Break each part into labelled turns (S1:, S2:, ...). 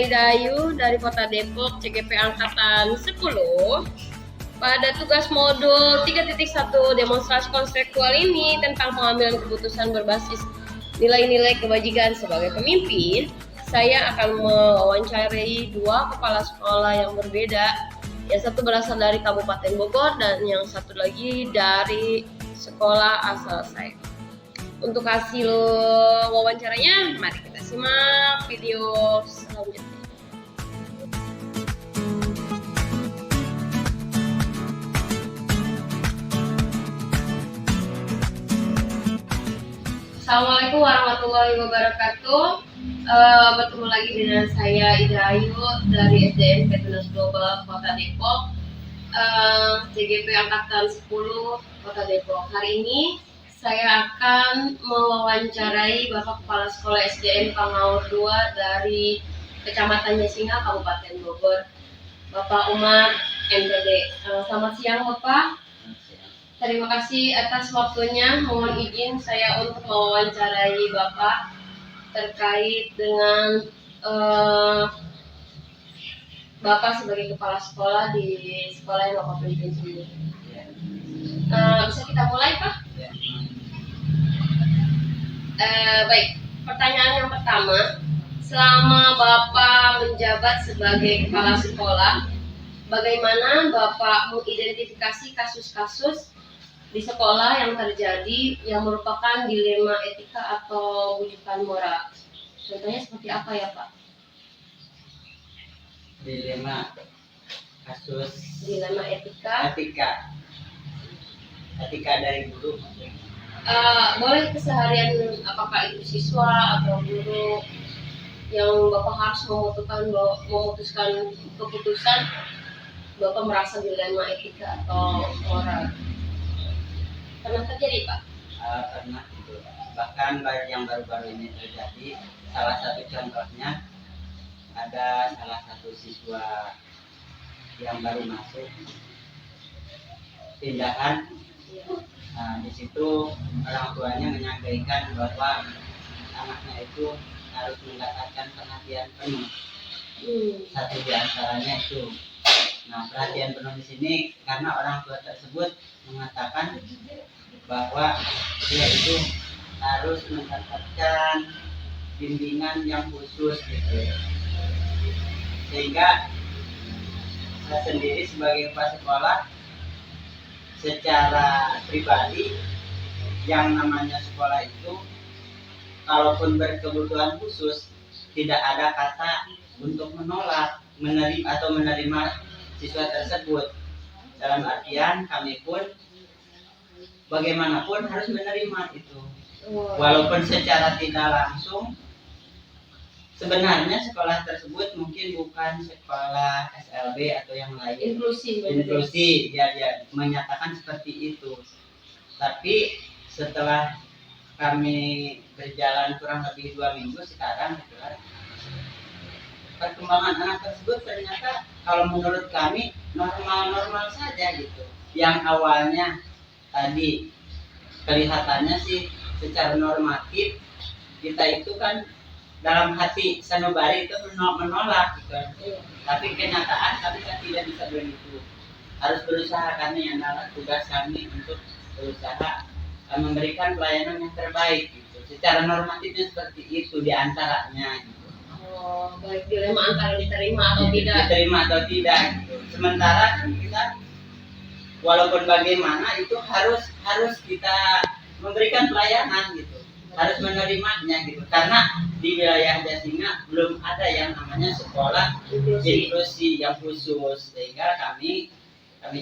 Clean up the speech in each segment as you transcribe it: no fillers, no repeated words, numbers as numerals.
S1: Ida Ayu dari Kota Depok, CGP Angkatan 10. Pada tugas modul 3.1 demonstrasi konseptual ini tentang pengambilan keputusan berbasis nilai-nilai kebajikan sebagai pemimpin, saya akan mewawancarai dua kepala sekolah yang berbeda. Yang satu berasal dari Kabupaten Bogor dan yang satu lagi dari sekolah asal saya. Untuk hasil wawancaranya, mari kita simak video selanjutnya. Assalamualaikum warahmatullahi wabarakatuh. Bertemu lagi dengan saya Ida Ayu dari SDN Petronas Global Kota Depok, CGP Angkatan 10 Kota Depok. Hari ini saya akan mewawancarai Bapak Kepala Sekolah SDN Pangaur 2 dari Kecamatan Jasinga, Kabupaten Bogor, Bapak Umar MPD. Selamat siang Bapak. Terima kasih atas waktunya. Mohon izin saya untuk mewawancarai Bapak terkait dengan Bapak sebagai kepala sekolah di sekolah yang Bapak pimpin sendiri. Bisa kita mulai, Pak? Baik, pertanyaan yang pertama, selama Bapak menjabat sebagai kepala sekolah, bagaimana Bapak mengidentifikasi kasus-kasus di sekolah yang terjadi yang merupakan dilema etika atau wujudan moral? Contohnya seperti apa ya Pak?
S2: Dilema kasus
S1: Dilema etika
S2: dari guru.
S1: Boleh keseharian, apakah itu siswa atau guru yang Bapak harus memutuskan keputusan, Bapak merasa dilema etika atau moral? Pernah terjadi Pak?
S2: Pernah itu. Bahkan yang baru-baru ini terjadi. Salah satu contohnya ada salah satu siswa yang baru masuk pindahan. Nah, di situ orang tuanya menyampaikan bahwa anaknya itu harus mendapatkan perhatian penuh. Satu di antaranya itu. Nah, perhatian penuh di sini karena orang tua tersebut mengatakan bahwa dia itu harus mendapatkan bimbingan yang khusus gitu. Sehingga saya sendiri sebagai kepala sekolah secara pribadi yang namanya sekolah itu kalaupun berkebutuhan khusus tidak ada kata untuk menolak, menerima siswa tersebut. Dalam artian kami pun bagaimanapun harus menerima itu. Walaupun secara tidak langsung sebenarnya sekolah tersebut mungkin bukan sekolah SLB atau yang lain. Inklusi dia menyatakan seperti itu. Tapi setelah kami berjalan kurang lebih 2 minggu sekarang gitu kan, perkembangan anak tersebut ternyata kalau menurut kami normal-normal saja gitu. Yang awalnya tadi kelihatannya sih secara normatif kita itu kan dalam hati sanubari itu menolak gitu. Tapi kenyataan kami kan tidak bisa begitu. Harus berusaha, kami adalah tugas kami untuk berusaha memberikan pelayanan yang terbaik gitu. Secara normatifnya seperti itu diantaranya gitu.
S1: Baik, dilema antara diterima atau tidak.
S2: Diterima atau tidak gitu. Sementara kan kita walaupun bagaimana itu harus kita memberikan pelayanan gitu. Harus menerimanya gitu. Karena di wilayah Jasinga belum ada yang namanya sekolah inklusi yang khusus, sehingga kami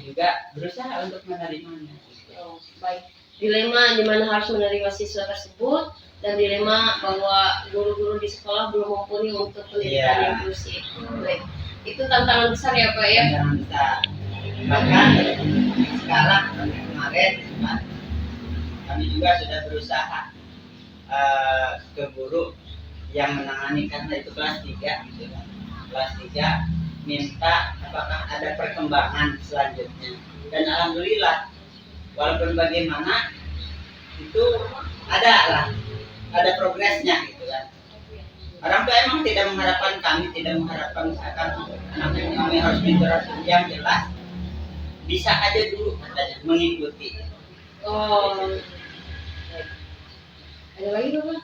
S2: juga berusaha untuk menerimanya.
S1: Baik, dilema di mana harus menerima siswa tersebut dan dilema bahwa guru-guru di sekolah belum mumpuni untuk pendidikan inklusi. Baik, itu tantangan besar ya Pak ya?
S2: Tantangan besar. Bahkan sekarang kemarin kami juga sudah berusaha ke guru yang menangani karena itu kelas 3 gitu kan. Kelas 3 minta apakah ada perkembangan selanjutnya. Dan alhamdulillah walaupun bagaimana itu ada progresnya gitu kan. Orang tua emang tidak mengharapkan kami tidak mengharapkan misalkan anaknya kami harus pintar yang jelas, bisa aja dulu katanya mengikuti.
S1: Oh. Ada lagi Bapak?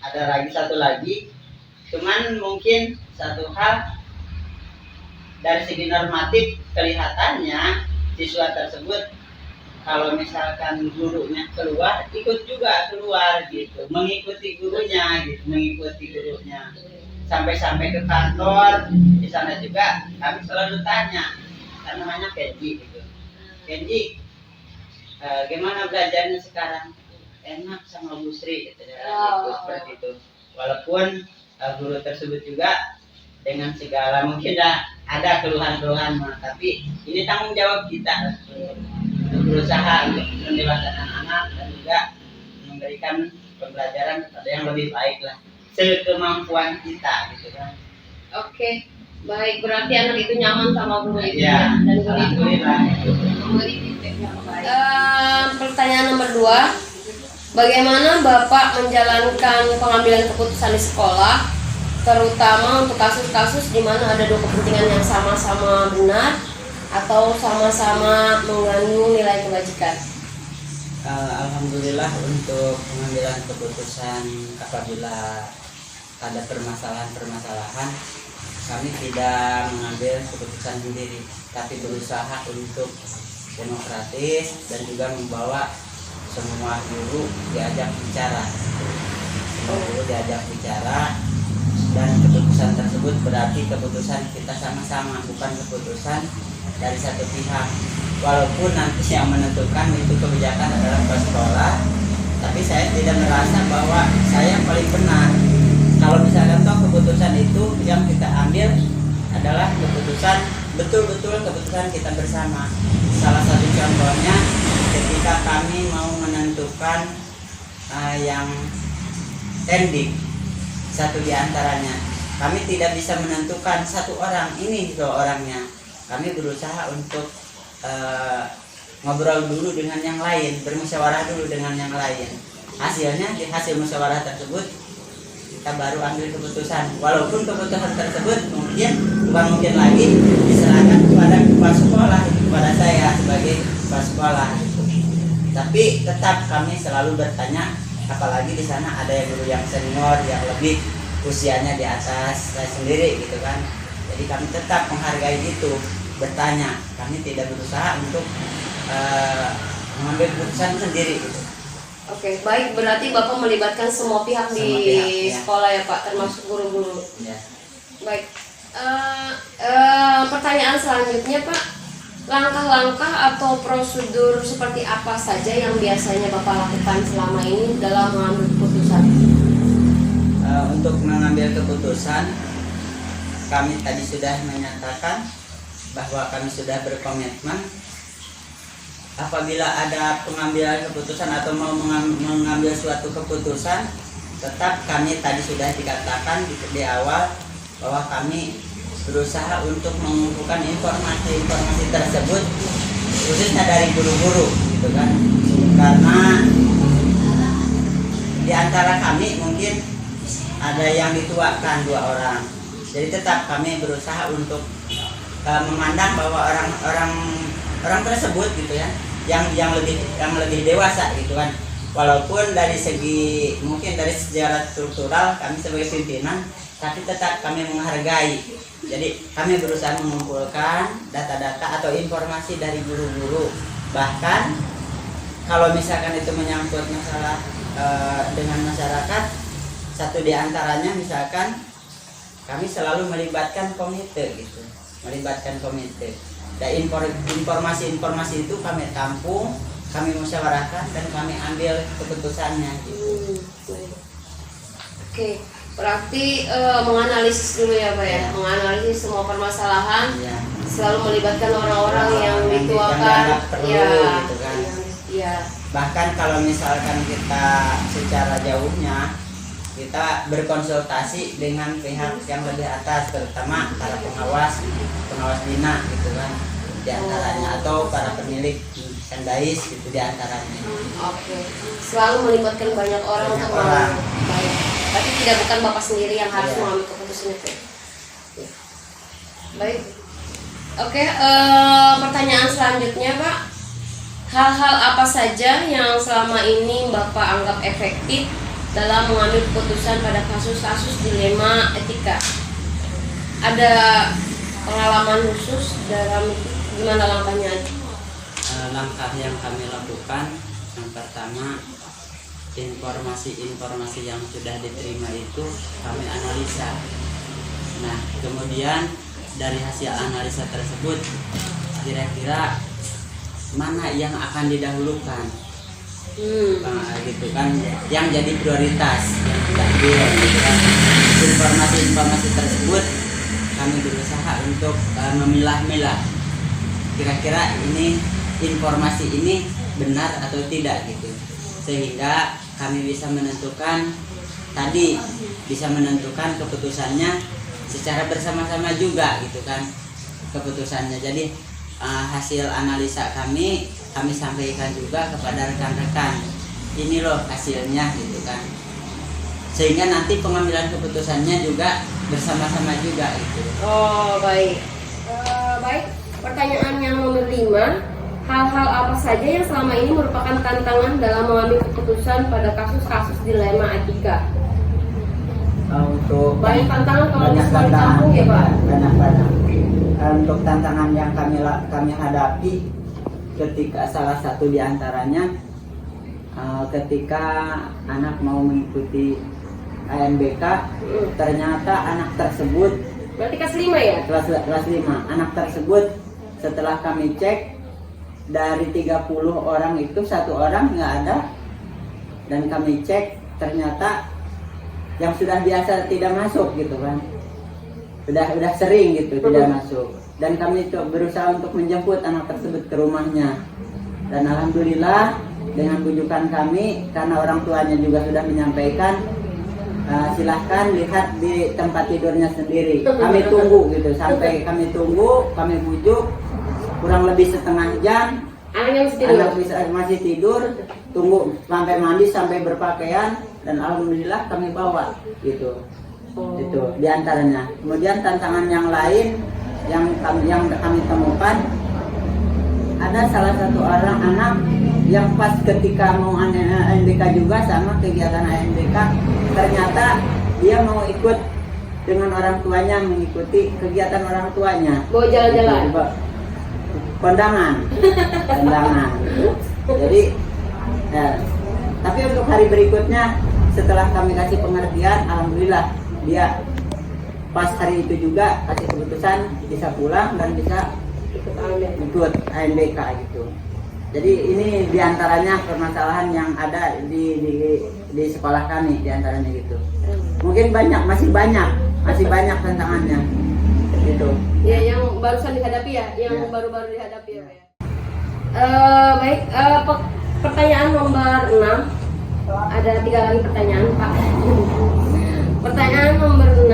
S2: Ada lagi satu lagi, cuman mungkin satu hal dari segi normatif kelihatannya siswa tersebut kalau misalkan gurunya keluar ikut juga keluar gitu, mengikuti gurunya gitu, sampai ke kantor. Di sana juga kami selalu tanya, kan namanya Kenji gitu, Kenji gimana belajarnya sekarang? Enak sama Bu Sri gitu, gitu, seperti itu. Walaupun guru tersebut juga dengan segala mungkin ada keluhan-keluhan, tapi ini tanggung jawab kita untuk berusaha untuk mendewaskan anak-anak dan juga memberikan pembelajaran kepada yang lebih baik lah, sekemampuan kita gitu kan.
S1: Oke, baik, berarti anak itu nyaman sama guru itu
S2: Ya,
S1: dan guru itu
S2: alhamdulillah.
S1: memberi feedback yang baik. Pertanyaan nomor 2, bagaimana Bapak menjalankan pengambilan keputusan di sekolah, terutama untuk kasus-kasus di mana ada dua kepentingan yang sama-sama benar atau sama-sama mengandung nilai kebajikan?
S2: Alhamdulillah untuk pengambilan keputusan apabila ada permasalahan-permasalahan, kami tidak mengambil keputusan sendiri, tapi berusaha untuk demokratis dan juga membawa semua guru diajak bicara. Dan keputusan tersebut berarti keputusan kita sama-sama, bukan keputusan dari satu pihak. Walaupun nanti yang menentukan itu kebijakan adalah kepala sekolah, tapi saya tidak merasa bahwa saya yang paling benar. Kalau misalkan toh keputusan itu yang kita ambil adalah keputusan betul-betul keputusan kita bersama. Salah satu contohnya ketika kami mau menentukan yang ending, satu di antaranya kami tidak bisa menentukan satu orang ini dua orangnya. Kami berusaha untuk ngobrol dulu dengan yang lain, bermusyawarah dulu dengan yang lain. Hasilnya di hasil musyawarah tersebut kita baru ambil keputusan. Walaupun keputusan tersebut bukan mungkin lagi diserahkan kepada kepala sekolah, kepada saya sebagai kepala sekolah. Tapi tetap kami selalu bertanya, apalagi di sana ada yang guru yang senior yang lebih usianya di atas saya sendiri gitu kan. Jadi kami tetap menghargai itu, bertanya. Kami tidak berusaha untuk mengambil keputusan sendiri gitu.
S1: Oke, baik, berarti Bapak melibatkan semua pihak di sekolah ya Pak, termasuk guru-guru.
S2: Ya.
S1: Baik, pertanyaan selanjutnya Pak, langkah-langkah atau prosedur seperti apa saja yang biasanya Bapak lakukan selama ini dalam mengambil keputusan?
S2: Untuk mengambil keputusan, kami tadi sudah menyatakan bahwa kami sudah berkomitmen apabila ada pengambilan keputusan atau mau mengambil suatu keputusan, tetap kami tadi sudah dikatakan di awal bahwa kami berusaha untuk mengumpulkan informasi tersebut khususnya dari guru-guru gitu kan, karena di antara kami mungkin ada yang dituakan 2 orang, jadi tetap kami berusaha untuk memandang bahwa orang tersebut gitu ya yang lebih dewasa gitu kan. Walaupun dari segi mungkin dari sejarah struktural kami sebagai pimpinan, tapi tetap kami menghargai. Jadi kami berusaha mengumpulkan data-data atau informasi dari guru-guru. Bahkan kalau misalkan itu menyangkut masalah dengan masyarakat, satu di antaranya misalkan kami selalu melibatkan komite gitu, dan informasi itu kami tampung, kami musyawarahkan dan kami ambil keputusannya gitu.
S1: Oke, berarti menganalisis dulu ya Pak ya, menganalisis semua permasalahan,
S2: Ya.
S1: selalu melibatkan orang-orang yang dituakan,
S2: dianggap perlu,
S1: ya,
S2: gitu kan.
S1: ya.
S2: Bahkan kalau misalkan kita secara jauhnya kita berkonsultasi dengan pihak yang lebih atas, terutama para pengawas bina gitu kan diantaranya, atau para pemilik sendais gitu diantaranya.
S1: Oke, selalu melibatkan banyak orang untuk
S2: orang.
S1: baik. Tapi tidak bukan Bapak sendiri yang harus
S2: Iya.
S1: mengambil keputusan itu. Baik. Oke, pertanyaan selanjutnya Pak. Hal-hal apa saja yang selama ini Bapak anggap efektif dalam mengambil keputusan pada kasus-kasus dilema etika? Ada pengalaman khusus dalam itu? Gimana langkahnya?
S2: Langkah yang kami lakukan, yang pertama, informasi-informasi yang sudah diterima itu kami analisa. Nah, kemudian dari hasil analisa tersebut, kira-kira mana yang akan didahulukan, gitu kan, yang jadi prioritas yang diambil, gitu kan. Informasi-informasi tersebut kami berusaha untuk memilah-milah, kira-kira ini informasi ini benar atau tidak gitu, sehingga kami bisa menentukan keputusannya secara bersama-sama juga gitu kan, keputusannya. Jadi hasil analisa kami sampaikan juga kepada rekan-rekan, ini loh hasilnya gitu kan, sehingga nanti pengambilan keputusannya juga bersama-sama juga gitu.
S1: Oh baik. Baik, pertanyaan yang nomor 5. Hal-hal apa saja yang selama ini merupakan tantangan dalam mengambil keputusan pada kasus-kasus dilema etika?
S2: Untuk
S1: Banyak tantangan kalau
S2: banyak
S1: misalnya di
S2: tantangan,
S1: kampung ya Pak?
S2: banyak. Untuk tantangan yang kami hadapi ketika salah satu diantaranya ketika anak mau mengikuti ANBK, ternyata anak tersebut
S1: Berarti kelas 5 ya?
S2: kelas 5, anak tersebut setelah kami cek dari 30 orang itu 1 orang nggak ada, dan kami cek ternyata yang sudah biasa tidak masuk gitu kan, udah sering gitu tidak masuk, dan kami itu berusaha untuk menjemput anak tersebut ke rumahnya, dan alhamdulillah dengan bujukan kami, karena orang tuanya juga sudah menyampaikan, silahkan lihat di tempat tidurnya sendiri, kami tunggu gitu, sampai kami bujuk kurang lebih setengah jam.
S1: Anaknya masih tidur?
S2: Anak masih tidur, tunggu sampai mandi, sampai berpakaian, dan alhamdulillah kami bawa gitu. Itu diantaranya. Kemudian tantangan yang lain yang kami temukan, ada salah satu orang anak yang pas ketika mau ANBK juga sama kegiatan ANBK, ternyata dia mau ikut dengan orang tuanya, mengikuti kegiatan orang tuanya.
S1: Bawa jalan-jalan?
S2: Gitu, kondangan. Jadi tapi untuk hari berikutnya setelah kami kasih pengertian, alhamdulillah dia pas hari itu juga kasih keputusan bisa pulang dan bisa ikut ANBK gitu. Jadi ini diantaranya permasalahan yang ada di sekolah kami, diantaranya gitu. Mungkin masih banyak tantangannya gitu.
S1: Ya, yang barusan dihadapi ya, yang baru-baru dihadapi ya Pak ya. Baik, pertanyaan nomor 6. Ada 3 lagi pertanyaan Pak. Pertanyaan nomor 6,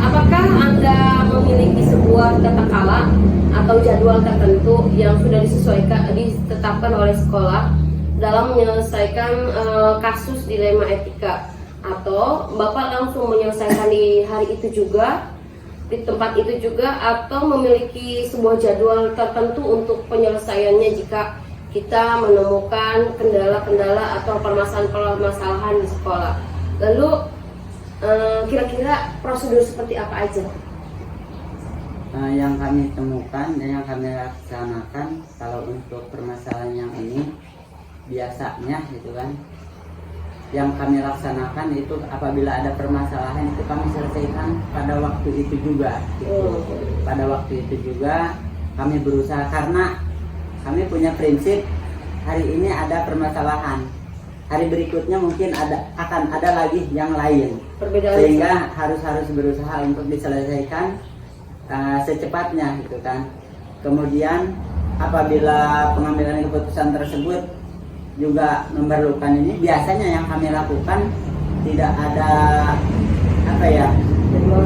S1: apakah Anda memiliki sebuah tata kala atau jadwal tertentu yang sudah ditetapkan oleh sekolah dalam menyelesaikan kasus dilema etika, atau Bapak langsung menyelesaikan di hari itu juga, di tempat itu juga, atau memiliki sebuah jadwal tertentu untuk penyelesaiannya jika kita menemukan kendala-kendala atau permasalahan-permasalahan di sekolah? Lalu kira-kira prosedur seperti apa aja?
S2: Yang kami temukan dan yang kami laksanakan kalau untuk permasalahan yang ini, biasanya gitu kan, yang kami laksanakan itu apabila ada permasalahan itu kami selesaikan pada waktu itu juga gitu. Pada waktu itu juga kami berusaha, karena kami punya prinsip, hari ini ada permasalahan, hari berikutnya mungkin akan ada lagi yang lain, sehingga harus berusaha untuk diselesaikan secepatnya gitu kan. Kemudian apabila pengambilan keputusan tersebut juga memerlukan ini, biasanya yang kami lakukan tidak ada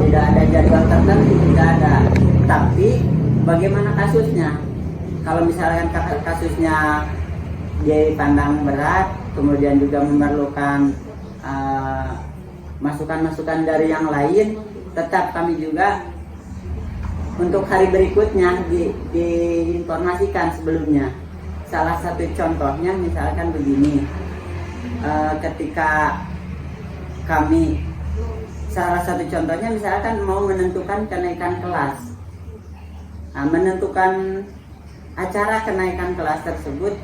S2: tidak ada jadwal tertentu, tidak ada. Tapi bagaimana kasusnya? Kalau misalkan kasusnya dia dipandang berat, kemudian juga memerlukan masukan-masukan dari yang lain, tetap kami juga untuk hari berikutnya diinformasikan sebelumnya. Salah satu contohnya misalkan begini, ketika kami salah satu contohnya misalkan mau menentukan kenaikan kelas, menentukan acara kenaikan kelas tersebut,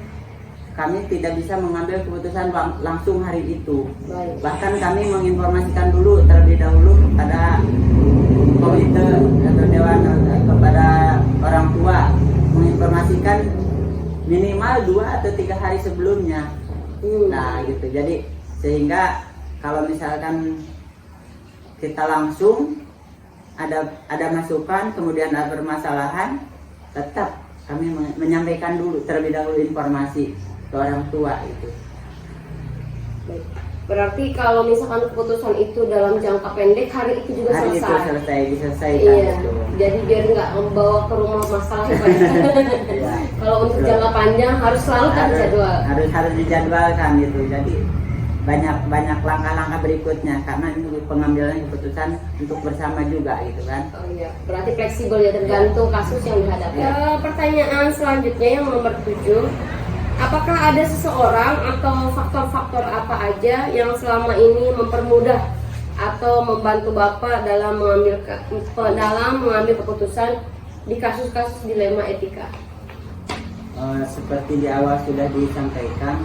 S2: kami tidak bisa mengambil keputusan langsung hari itu.
S1: Baik.
S2: Bahkan kami menginformasikan dulu terlebih dahulu kepada komite atau dewan, kepada orang tua, menginformasikan minimal 2 atau 3 hari sebelumnya. Nah gitu, jadi sehingga kalau misalkan kita langsung ada masukan kemudian ada permasalahan, tetap kami menyampaikan dulu terlebih dahulu informasi ke orang tua itu.
S1: Baik. Berarti kalau misalkan keputusan itu dalam jangka pendek, hari itu juga
S2: Hari
S1: selesai.
S2: itu selesai diselesaikan.
S1: Iya.
S2: Itu.
S1: Jadi biar nggak membawa ke rumah masalah ya, Pak.
S2: Iya.
S1: Kalau untuk
S2: Betul.
S1: jangka panjang harus selalu kan jadwal.
S2: harus dijadwalkan gitu. Jadi banyak langkah-langkah berikutnya karena ini pengambilan keputusan untuk bersama juga gitu kan.
S1: Oh iya, berarti fleksibel ya, tergantung kasus yang dihadapi.
S2: Iya.
S1: Pertanyaan selanjutnya yang nomor 7. Apakah ada seseorang atau faktor-faktor apa aja yang selama ini mempermudah atau membantu Bapak dalam mengambil keputusan di kasus-kasus dilema etika?
S2: Seperti di awal sudah disampaikan,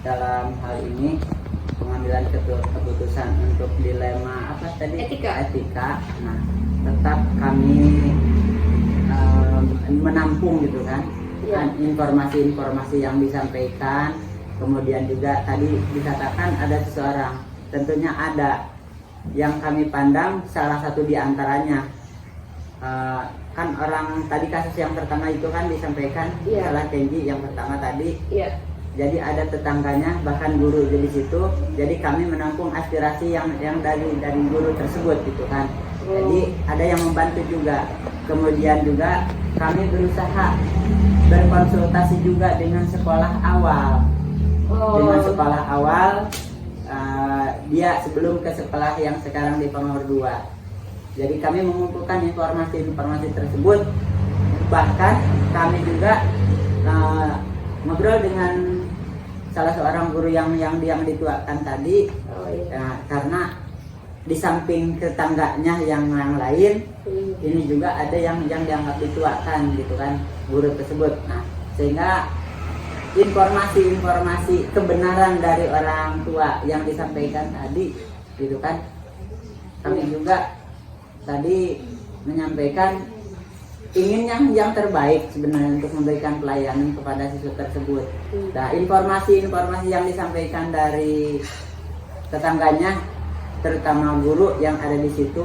S2: dalam hal ini pengambilan keputusan untuk dilema apa tadi? Etika. Nah, tetap kami menampung gitu kan.
S1: Ya.
S2: Informasi-informasi yang disampaikan, kemudian juga tadi dikatakan ada seseorang, tentunya ada yang kami pandang salah satu di antaranya, kan orang tadi kasus yang pertama itu kan disampaikan salah Kenji yang pertama tadi.
S1: Iya.
S2: Jadi ada tetangganya bahkan guru di situ, jadi kami menampung aspirasi yang dari guru tersebut gitu kan. Jadi ada yang membantu juga, kemudian juga kami berusaha berkonsultasi juga dengan sekolah awal. Dengan sekolah awal, dia sebelum ke sekolah yang sekarang di Pangor 2. Jadi kami mengumpulkan informasi-informasi tersebut. Bahkan kami juga ngobrol dengan salah seorang guru yang dituakan tadi. Karena di samping tetangganya yang lain, ini juga ada yang dianggap dituakan gitu kan, guru tersebut. Nah, sehingga informasi kebenaran dari orang tua yang disampaikan tadi gitu kan, kami juga tadi menyampaikan ingin yang terbaik sebenarnya untuk memberikan pelayanan kepada siswa tersebut. Nah, informasi yang disampaikan dari tetangganya, terutama guru yang ada di situ,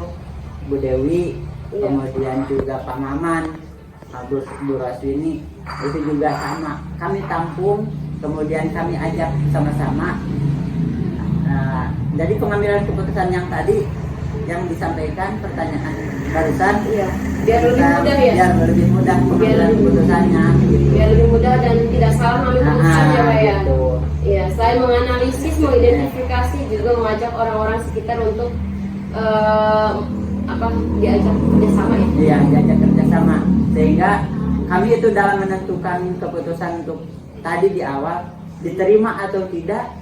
S2: Bu Dewi, kemudian juga Pak Maman, Bu Raswini, itu juga sama. Kami tampung, kemudian kami ajak sama-sama. Jadi pengambilan keputusan yang tadi yang disampaikan pertanyaan barusan,
S1: biar lebih mudah ya.
S2: Biar lebih mudah pengambilan keputusannya. Gitu.
S1: Biar lebih mudah dan tidak salah mengambil keputusan ya, Pak ya.
S2: Gitu.
S1: Iya, selain menganalisis, mengidentifikasi, juga mengajak orang-orang sekitar untuk diajak kerjasama ya. Iya,
S2: diajak kerjasama. Sehingga kami itu dalam menentukan keputusan untuk tadi di awal diterima atau tidak.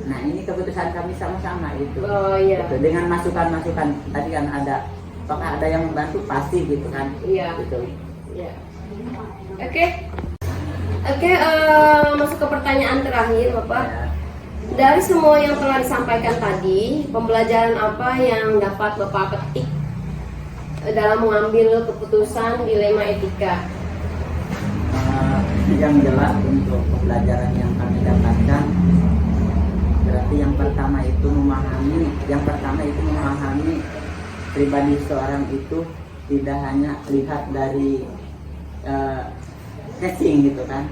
S2: Nah, ini keputusan kami sama-sama itu.
S1: Oh iya.
S2: Gitu. Dengan masukan-masukan tadi kan ada, apakah ada yang membantu pasti gitu kan?
S1: Iya.
S2: Gitu.
S1: Iya. Oke, masuk ke pertanyaan terakhir, Bapak.
S2: Ya.
S1: Dari semua yang telah disampaikan tadi, pembelajaran apa yang dapat Bapak petik dalam mengambil keputusan dilema etika?
S2: Yang jelas untuk pembelajaran yang kami dapatkan, berarti yang pertama itu memahami pribadi seorang itu tidak hanya lihat dari casing gitu kan,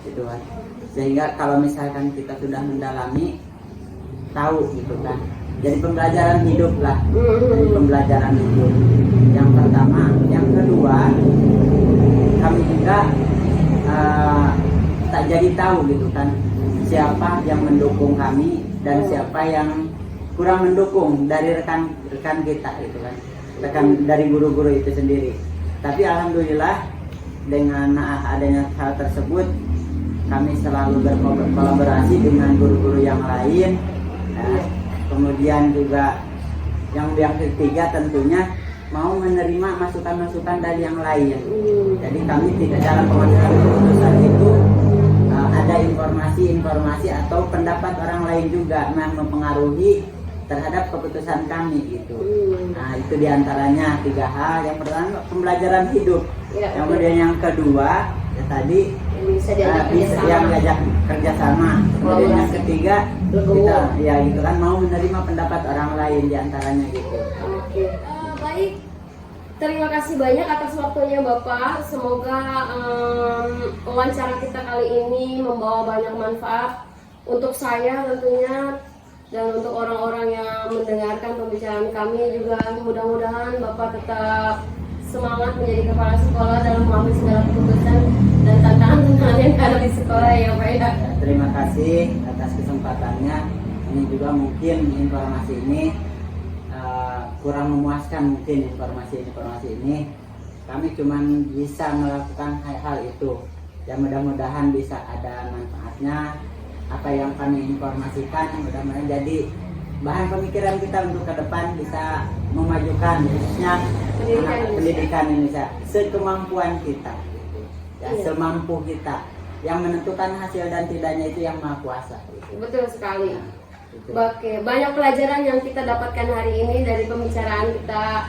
S2: gitu kan. Sehingga kalau misalkan kita sudah mendalami, tahu gitu kan. Jadi pembelajaran hidup lah, jadi pembelajaran hidup. Yang pertama, yang kedua, kami juga tak jadi tahu gitu kan, siapa yang mendukung kami dan siapa yang kurang mendukung dari rekan-rekan kita gitu kan, rekan dari guru-guru itu sendiri. Tapi alhamdulillah dengan adanya hal tersebut kami selalu berkolaborasi dengan guru-guru yang lain. Kemudian juga yang ketiga tentunya mau menerima masukan-masukan dari yang lain. Jadi kami tidak dalam pengambilan keputusan itu ada informasi atau pendapat orang lain juga yang mempengaruhi terhadap keputusan kami gitu. Nah itu diantaranya 3 hal. Yang pertama pembelajaran hidup. Kemudian yang kedua ya tadi bisa diajak kerjasama. Kemudian yang ketiga kita ya gitu kan mau menerima pendapat orang lain diantaranya gitu.
S1: Oke. Baik. Terima kasih banyak atas waktunya Bapak. Semoga wawancara kita kali ini membawa banyak manfaat untuk saya tentunya dan untuk orang-orang yang mendengarkan pembicaraan kami juga. Mudah-mudahan Bapak tetap semangat menjadi kepala sekolah dalam mengambil segala keputusan dan tantangan yang ada di sekolah ya Pak ya.
S2: Terima kasih atas kesempatannya. Ini juga mungkin informasi ini kurang memuaskan, mungkin informasi ini kami cuma bisa melakukan hal itu yang mudah-mudahan bisa ada manfaatnya. Apa yang kami informasikan mudah-mudahan jadi bahan pemikiran kita untuk ke depan bisa memajukan khususnya pendidikan Indonesia sekemampuan kita ya, semampu kita. Yang menentukan hasil dan tidaknya itu yang Maha Kuasa.
S1: Betul sekali. Oke, banyak pelajaran yang kita dapatkan hari ini dari pembicaraan kita,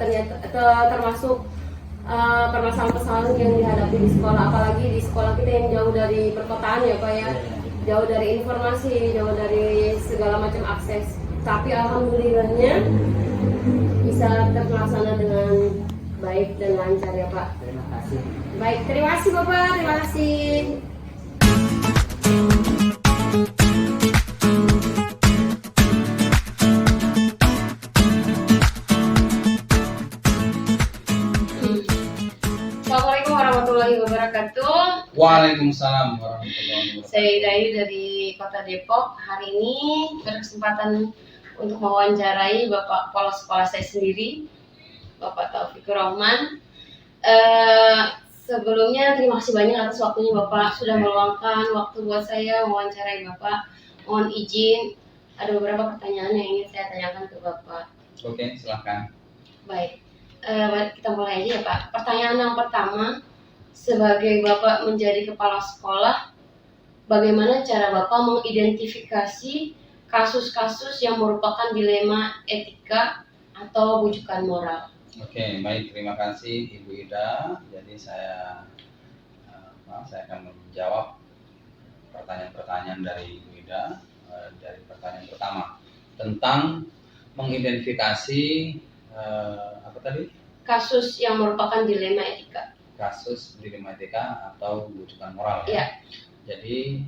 S1: ternyata termasuk permasalahan-permasalahan yang dihadapi di sekolah, apalagi di sekolah kita yang jauh dari perkotaan ya Pak ya, jauh dari informasi, jauh dari segala macam akses. Tapi alhamdulillahnya bisa terlaksana dengan baik dan lancar ya Pak.
S2: Terima kasih.
S1: Baik, terima kasih Bapak, terima kasih. Assalamualaikum warahmatullahi wabarakatuh.
S3: Waalaikumsalam warahmatullahi wabarakatuh.
S1: Saya Dayu dari Kota Depok. Hari ini berkesempatan untuk mewawancarai Bapak Kepala Sekolah saya sendiri, Bapak Taufikur Rahman. Sebelumnya terima kasih banyak atas waktunya Bapak sudah meluangkan waktu buat saya mewawancarai Bapak. Mohon izin, ada beberapa pertanyaan yang ingin saya tanyakan ke Bapak.
S3: Oke, silahkan.
S1: Baik. Kita mulai aja ya Pak. Pertanyaan yang pertama, sebagai Bapak menjadi kepala sekolah, bagaimana cara Bapak mengidentifikasi kasus-kasus yang merupakan dilema etika atau bujukan moral?
S3: Oke, baik, terima kasih Ibu Ida. Jadi saya akan menjawab pertanyaan-pertanyaan dari Ibu Ida. Dari pertanyaan pertama tentang mengidentifikasi apa tadi?
S1: Kasus yang merupakan dilema etika.
S3: Kasus dilema etika atau bujukan moral.
S1: Ya.
S3: Jadi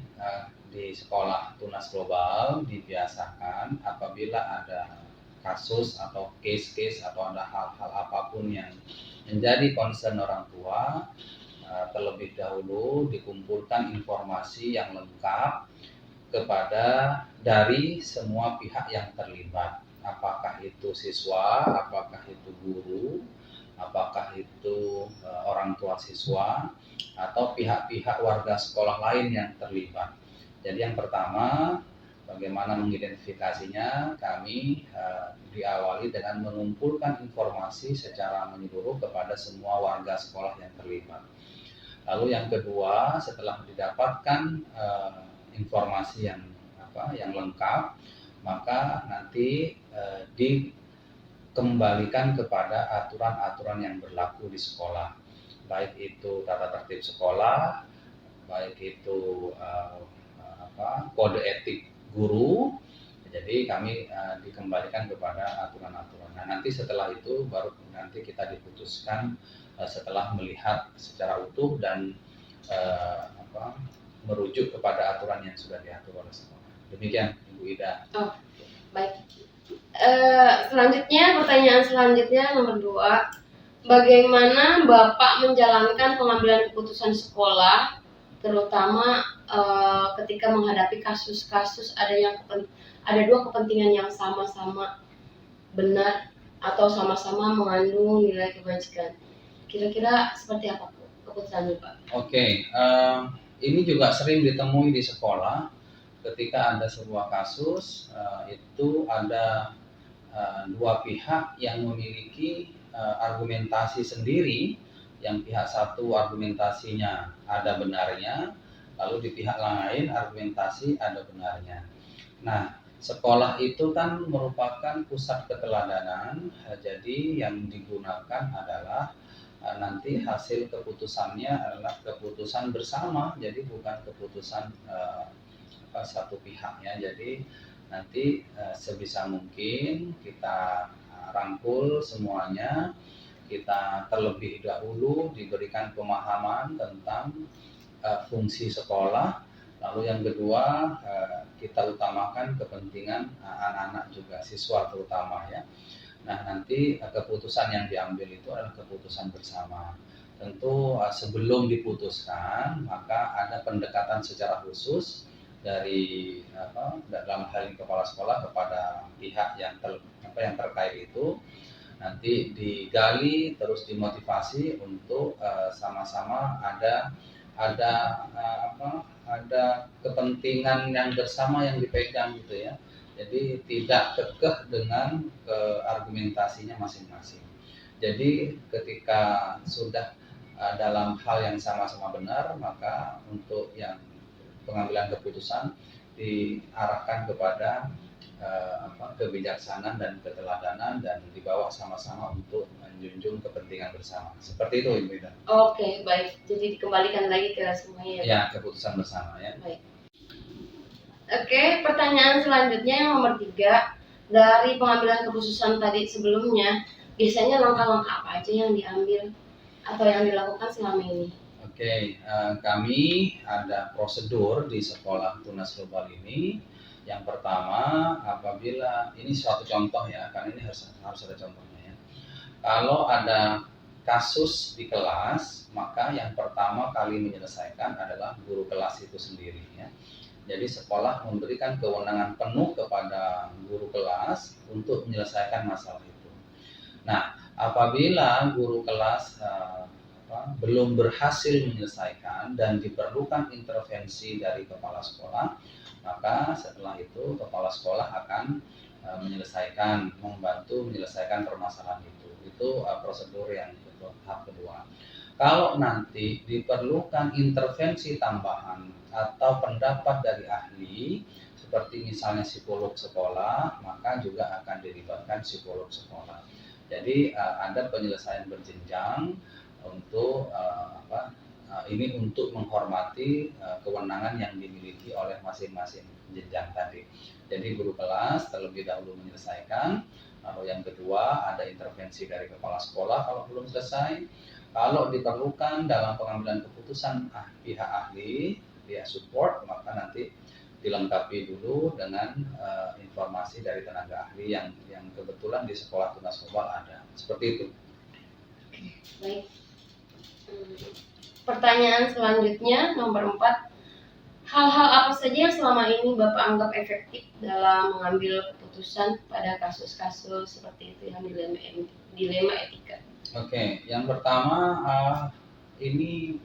S3: di sekolah tunas global dibiasakan apabila ada kasus atau case-case atau ada hal-hal apapun yang menjadi concern orang tua, terlebih dahulu dikumpulkan informasi yang lengkap kepada dari semua pihak yang terlibat. Apakah itu siswa, apakah itu guru, apakah itu orang tua siswa, atau pihak-pihak warga sekolah lain yang terlibat. Jadi yang pertama, bagaimana mengidentifikasinya, kami diawali dengan mengumpulkan informasi secara menyeluruh kepada semua warga sekolah yang terlibat. Lalu yang kedua, setelah didapatkan informasi yang lengkap, maka nanti dikembalikan kepada aturan-aturan yang berlaku di sekolah, baik itu tata tertib sekolah, baik itu kode etik guru. Jadi kami dikembalikan kepada aturan-aturan. Nah nanti setelah itu baru nanti kita diputuskan setelah melihat secara utuh dan merujuk kepada aturan yang sudah diatur oleh sekolah. Demikian Ibu Ida.
S1: Oh, baik. Selanjutnya, pertanyaan selanjutnya nomor 2. Bagaimana Bapak menjalankan pengambilan keputusan sekolah terutama ketika menghadapi kasus-kasus ada dua kepentingan yang sama-sama benar atau sama-sama mengandung nilai kebajikan. Kira-kira seperti apa keputusannya, Pak?
S3: Oke, ini juga sering ditemui di sekolah ketika ada sebuah kasus, itu ada dua pihak yang memiliki argumentasi sendiri. Yang pihak satu argumentasinya ada benarnya, lalu di pihak lain argumentasi ada benarnya. Nah, sekolah itu kan merupakan pusat keteladanan, jadi yang digunakan adalah nanti hasil keputusannya adalah keputusan bersama, jadi bukan keputusan satu pihak ya. Jadi nanti sebisa mungkin kita rangkul semuanya, kita terlebih dahulu diberikan pemahaman tentang fungsi sekolah. Lalu yang kedua, kita utamakan kepentingan anak-anak juga, siswa terutama ya. Nah, nanti keputusan yang diambil itu adalah keputusan bersama. Tentu sebelum diputuskan, maka ada pendekatan secara khusus dari dalam hal ini kepala sekolah kepada pihak yang terkait itu. Nanti digali terus dimotivasi untuk sama-sama ada kepentingan yang bersama yang dipegang gitu ya. Jadi tidak kekeh dengan argumentasinya masing-masing. Jadi ketika sudah dalam hal yang sama-sama benar, maka untuk yang pengambilan keputusan diarahkan kepada kebijaksanaan dan keteladanan dan dibawa sama-sama untuk menjunjung kepentingan bersama. Seperti itu, Ibu Ida.
S1: Oke, baik. Jadi dikembalikan lagi ke semuanya.
S3: Ya, keputusan bersama ya.
S1: Baik. Oke, pertanyaan selanjutnya yang nomor 3. Dari pengambilan keputusan tadi sebelumnya, biasanya langkah-langkah apa aja yang diambil atau yang dilakukan selama ini?
S3: Oke, kami ada prosedur di sekolah Tunas Global ini. Yang pertama, apabila ini suatu contoh ya, karena ini harus ada contohnya ya. Kalau ada kasus di kelas, maka yang pertama kali menyelesaikan adalah guru kelas itu sendiri ya. Jadi sekolah memberikan kewenangan penuh kepada guru kelas untuk menyelesaikan masalah itu. Nah, apabila guru kelas belum berhasil menyelesaikan dan diperlukan intervensi dari kepala sekolah, maka setelah itu kepala sekolah akan membantu menyelesaikan permasalahan itu. Itu prosedur yang tahap kedua. Kalau nanti diperlukan intervensi tambahan atau pendapat dari ahli, seperti misalnya psikolog sekolah, maka juga akan dilibatkan psikolog sekolah. Jadi ada penyelesaian berjenjang untuk ini untuk menghormati kewenangan yang dimiliki oleh masing-masing jenjang tadi. Jadi guru kelas terlebih dahulu menyelesaikan, lalu yang kedua ada intervensi dari kepala sekolah kalau belum selesai. Kalau diperlukan dalam pengambilan keputusan pihak ahli, pihak support, maka nanti dilengkapi dulu dengan informasi dari tenaga ahli yang kebetulan di sekolah Tunas Global ada. Seperti itu.
S1: Oke, baik. Pertanyaan selanjutnya nomor 4. Hal-hal apa saja yang selama ini Bapak anggap efektif dalam mengambil keputusan pada kasus-kasus seperti itu yang dilema etika?
S3: Oke, yang pertama ini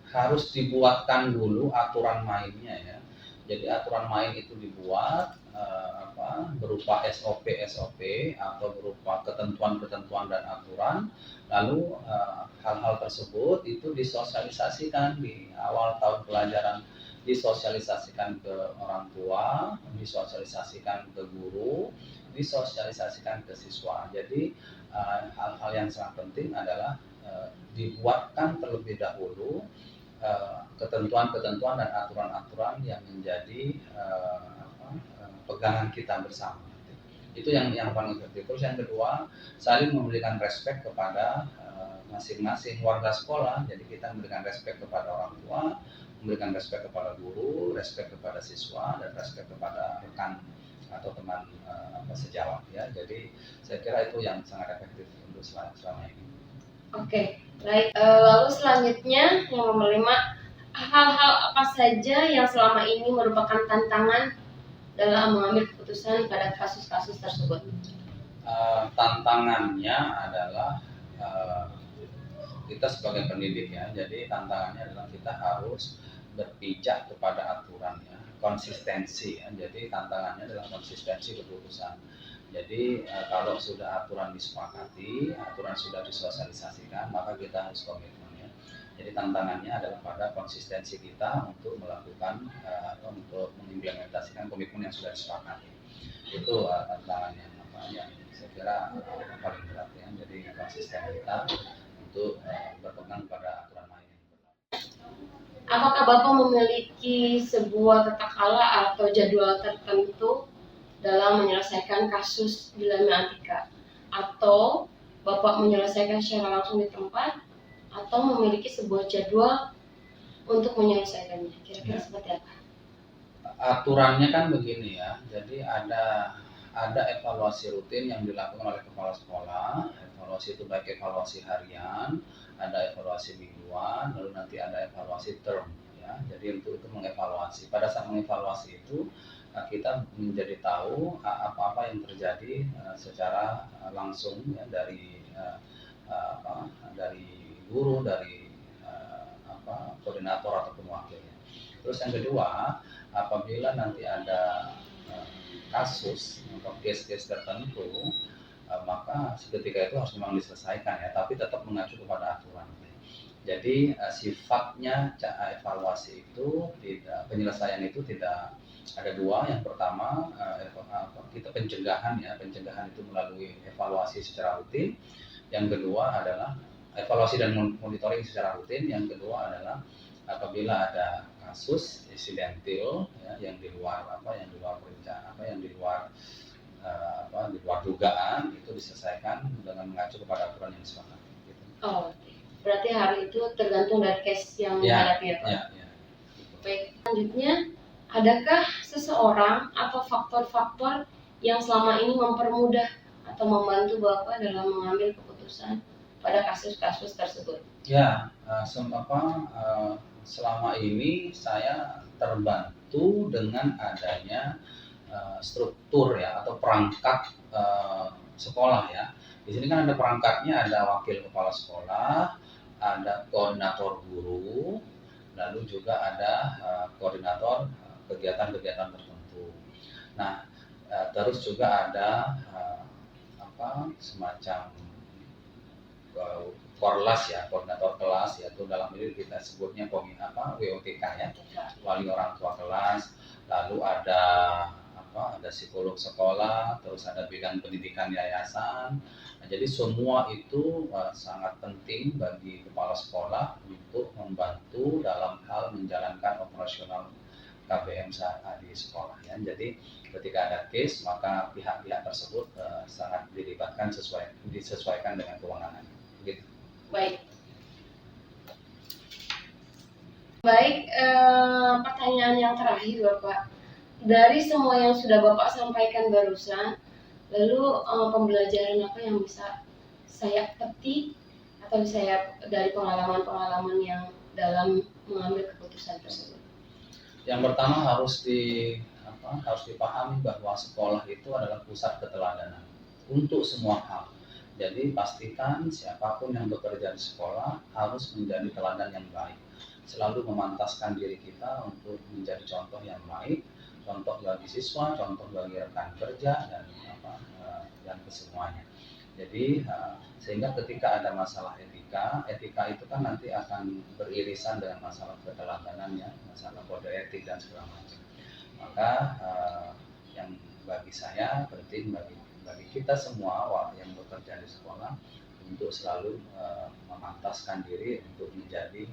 S3: harus dibuatkan dulu aturan mainnya ya. Jadi aturan main itu dibuat berupa SOP atau berupa ketentuan-ketentuan dan aturan. Lalu hal-hal tersebut itu disosialisasikan di awal tahun pelajaran, disosialisasikan ke orang tua, disosialisasikan ke guru, disosialisasikan ke siswa. Jadi hal-hal yang sangat penting adalah dibuatkan terlebih dahulu ketentuan-ketentuan dan aturan-aturan yang menjadi pegangan kita bersama. Itu yang paling efektif. Terus yang kedua, saling memberikan respek kepada masing-masing warga sekolah. Jadi kita memberikan respek kepada orang tua, memberikan respek kepada guru, respek kepada siswa, dan respek kepada rekan atau teman sejawat ya. Jadi saya kira itu yang sangat efektif untuk selama ini.
S1: Oke, baik. Lalu selanjutnya yang nomor 5, hal-hal apa saja yang selama ini merupakan tantangan dalam mengambil keputusan pada kasus-kasus tersebut?
S3: Tantangannya adalah kita sebagai pendidik ya, jadi tantangannya adalah kita harus berpijak kepada aturannya, konsistensi ya. Jadi tantangannya adalah konsistensi keputusan. Jadi kalau sudah aturan disepakati, aturan sudah disosialisasikan, maka kita harus komitmen ya. Jadi tantangannya adalah pada konsistensi kita untuk melakukan atau untuk mengimplementasikan komitmen yang sudah disepakati. Itu tantangannya yang saya kira paling berat ya. Jadi konsisten kita untuk berpegang pada aturan main yang berlaku.
S1: Apakah Bapak memiliki sebuah tata cara atau jadwal tertentu dalam menyelesaikan kasus dilema etika? Atau Bapak menyelesaikan secara langsung di tempat? Atau memiliki sebuah jadwal untuk menyelesaikannya? Kira-kira seperti apa?
S3: Aturannya kan begini ya, jadi ada evaluasi rutin yang dilakukan oleh kepala sekolah. Evaluasi itu baik evaluasi harian, ada evaluasi mingguan, lalu nanti ada evaluasi term ya. Jadi untuk itu mengevaluasi. Pada saat mengevaluasi itu kita menjadi tahu apa-apa yang terjadi secara langsung ya, dari guru, dari koordinator ataupun wakilnya. Terus yang kedua, apabila nanti ada kasus atau case-case tertentu, maka seketika itu harus memang diselesaikan ya, tapi tetap mengacu kepada aturan. Jadi sifatnya evaluasi itu tidak, penyelesaian itu tidak ada dua. Yang pertama kita pencegahan ya, pencegahan itu melalui evaluasi secara rutin. Yang kedua adalah evaluasi dan monitoring secara rutin. Yang kedua adalah apabila ada kasus insidentil ya, yang di luar perencanaan, di luar dugaan, itu diselesaikan dengan mengacu kepada aturan yang disepakati. Gitu.
S1: Oh, berarti hari itu tergantung dari case yang dihadapi ya Pak?
S3: Ya.
S1: Baik, selanjutnya, adakah seseorang atau faktor-faktor yang selama ini mempermudah atau membantu Bapak dalam mengambil keputusan pada kasus-kasus tersebut?
S3: Ya, selama ini saya terbantu dengan adanya struktur ya atau perangkat sekolah ya. Di sini kan ada perangkatnya, ada wakil kepala sekolah, ada koordinator guru, lalu juga ada koordinator kegiatan-kegiatan tertentu. Nah, terus juga ada semacam korlas ya, koordinator kelas, yaitu dalam ini kita sebutnya WOTK ya, wali orang tua kelas. Lalu ada psikolog sekolah, terus ada bidang pendidikan yayasan. Nah, jadi semua itu sangat penting bagi kepala sekolah untuk membantu dalam hal menjalankan operasional KBM di sekolah ya. Jadi ketika ada case, maka pihak-pihak tersebut sangat dilibatkan disesuaikan dengan kewenangan. Gitu.
S1: Baik, pertanyaan yang terakhir Bapak. Dari semua yang sudah Bapak sampaikan barusan, lalu pembelajaran apa yang bisa saya petik atau saya dari pengalaman-pengalaman yang dalam mengambil keputusan tersebut?
S3: Yang pertama harus dipahami bahwa sekolah itu adalah pusat keteladanan untuk semua hal. Jadi pastikan siapapun yang bekerja di sekolah harus menjadi teladan yang baik. Selalu memantaskan diri kita untuk menjadi contoh yang baik, contoh bagi siswa, contoh bagi rekan kerja dan kesemuanya. Jadi sehingga ketika ada masalah etika itu kan nanti akan beririsan dengan masalah keteladanannya, masalah kode etik dan segala macam. Maka yang bagi saya penting bagi kita semua yang bekerja di sekolah untuk selalu memantaskan diri untuk menjadi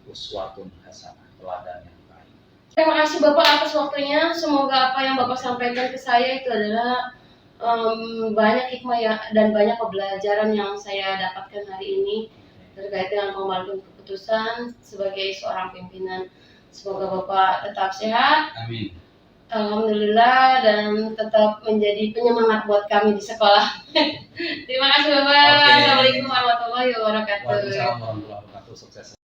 S3: uswatun hasanah, teladan yang baik.
S1: Terima kasih Bapak atas waktunya. Semoga apa yang Bapak sampaikan ke saya itu adalah banyak hikmah ya, dan banyak pembelajaran yang saya dapatkan hari ini terkait dengan pengambilan keputusan sebagai seorang pimpinan. Semoga Bapak tetap sehat.
S3: Amin.
S1: Alhamdulillah, dan tetap menjadi penyemangat buat kami di sekolah. Terima kasih Bapak.
S3: Okay.
S1: Assalamualaikum warahmatullahi wabarakatuh.
S3: Waalaikumsalam warahmatullahi wabarakatuh. Sukses.